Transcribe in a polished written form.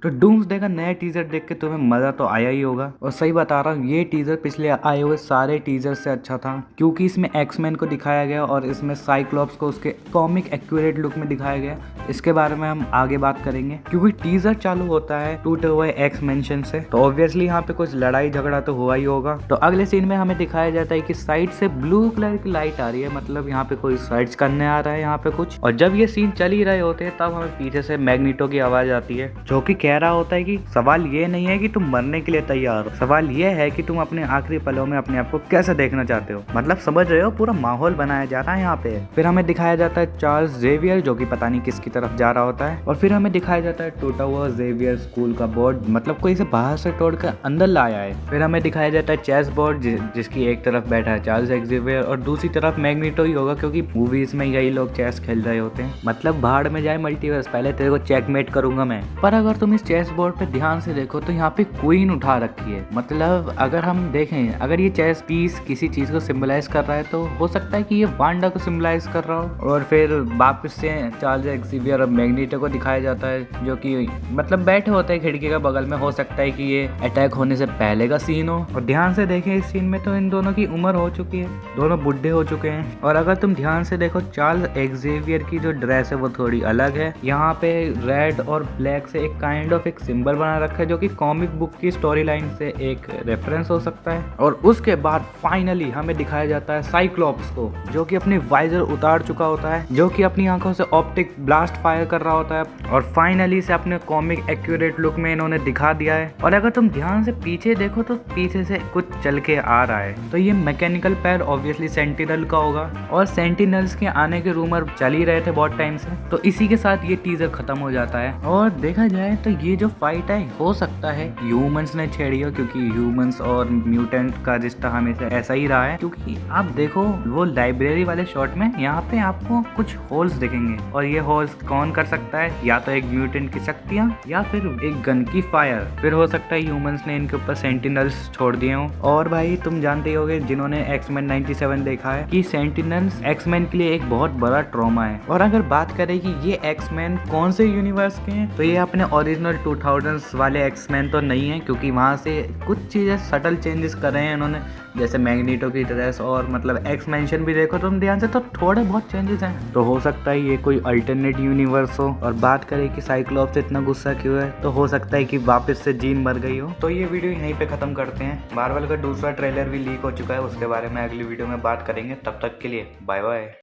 तो डूम्सडे का नया टीजर देख के तुम्हें मजा तो आया ही होगा। और सही बता रहा हूँ, ये टीजर पिछले आए हुए सारे टीजर से अच्छा था, क्योंकि इसमें एक्समैन को दिखाया गया और इसमें साइक्लॉप्स को उसके कॉमिक एक्यूरेट लुक में दिखाया गया। इसके बारे में हम आगे बात करेंगे, क्योंकि टीजर चालू होता है टूटे हुए एक्स मेंशन से, तो ऑब्वियसली यहाँ पे कुछ लड़ाई झगड़ा तो हुआ ही होगा। तो अगले सीन में हमें दिखाया जाता है कि साइड से ब्लू कलर की लाइट आ रही है, मतलब यहाँ पे कोई सर्च करने आ रहा है यहाँ पे कुछ। और जब ये सीन चल ही रहे होते हैं तब हमें पीछे से मैग्नीटो की आवाज आती है, जो कि कह रहा होता है कि सवाल ये नहीं है कि तुम मरने के लिए तैयार हो, सवाल ये है कि तुम अपने आखिरी पलों में अपने आप को कैसे देखना चाहते हो। मतलब समझ रहे हो, पूरा माहौल बनाया जा रहा है यहाँ पे। फिर हमें दिखाया जाता है चार्ल्स जेवियर, जो कि पता नहीं किसकी तरफ जा रहा होता है। और फिर हमें दिखाया जाता है टूटा हुआ जेवियर स्कूल का बोर्ड, मतलब कोई इसे बाहर से तोड़कर अंदर लाया है। फिर हमें दिखाया जाता है चेस बोर्ड, जिसकी एक तरफ बैठा है चार्ल्स जेवियर और दूसरी तरफ मैग्नीटो ही होगा, क्योंकि मूवीज में यही लोग चेस खेल रहे होते हैं। मतलब भाड़ में जाए मल्टीवर्स, पहले तेरे को चेकमेट करूंगा मैं। पर अगर तुम इस चेस बोर्ड पे ध्यान से देखो तो यहाँ पे क्वीन उठा रखी है। मतलब अगर हम देखें, अगर ये चेस पीस किसी चीज को सिंबलाइज कर रहा है तो हो सकता है कि ये वांडा को सिंबलाइज कर रहा हो। और फिर वापस से चार्ल्स जेवियर और मैग्नीटो को दिखाया जाता है, जो कि मतलब बैठे होते हैं खिड़की के बगल में। हो सकता है कि ये अटैक होने से पहले का सीन हो। और ध्यान से देखें इस सीन में तो इन दोनों की उम्र हो चुकी है, दोनों बुढ़े हो चुके हैं। और अगर तुम ध्यान से देखो, चार्ल्स जेवियर की जो ड्रेस है वो थोड़ी अलग है। यहाँ पे रेड और ब्लैक से एक काइंड ऑफ एक सिंबल बना रखा है, जो कि कॉमिक बुक की स्टोरी लाइन से एक रेफरेंस हो सकता है। और उसके बाद फाइनली हमें दिखाया जाता है साइक्लॉप्स को, जो कि अपनी वाइजर उतार चुका होता है, जो कि अपनी आंखों से ऑप्टिक ब्लास्ट फायर कर रहा होता है। और फाइनली से अपने कॉमिक एक्यूरेट लुक में इन्होंने दिखा दिया है। और अगर तुम ध्यान से पीछे देखो तो पीछे से कुछ चल के आ रहा है, तो ये मैकेनिकल पैर ऑब्वियसली सेंटिनल का होगा। और सेंटिनल्स के आने के रूमर चल ही रहे थे बहुत टाइम से। तो इसी के साथ ये टीजर खत्म हो जाता है। और देखा जाए तो ये जो फाइट है हो सकता है ह्यूमंस ने छेड़ी हो, क्योंकि ह्यूमंस और म्यूटेंट का रिश्ता हमेशा ऐसा ही रहा है। क्योंकि आप देखो वो लाइब्रेरी वाले शॉट में यहाँ पे आपको कुछ होल्स दिखेंगे, और ये होल्स कौन कर सकता है? या तो एक म्यूटेंट की शक्तियाँ या फिर एक गन की फायर। फिर हो सकता है ह्यूमंस ने इनके ऊपर सेंटिनल्स छोड़ दिए हों। और भाई तुम जानते होगे जिन्होंने एक्समैन 97 देखा है कि सेंटिनल्स एक्समैन के लिए एक बहुत बड़ा ट्रॉमा है। और अगर बात करें कि ये एक्समैन कौन से यूनिवर्स के हैं, तो ये अपने ओरिजिनल 2000s वाले एक्समैन तो नहीं है, क्योंकि वहाँ से कुछ चीज़ें सटल चेंजेस कर रहे हैं इन्होंने, जैसे मैग्नीटो की ड्रेस और मतलब एक्स मेंशन भी देखो तुम ध्यान से तो थोड़े बहुत चेंजेस हैं। तो हो सकता है ये कोई अल्टरनेट यूनिवर्स हो। और बात करें कि साइक्लॉप्स से इतना गुस्सा क्यों है, तो हो सकता है कि वापस से जीन मर गई हो। तो ये वीडियो यहीं पे खत्म करते हैं। मार्वल का दूसरा ट्रेलर भी लीक हो चुका है, उसके बारे में अगली वीडियो में बात करेंगे। तब तक के लिए बाय बाय।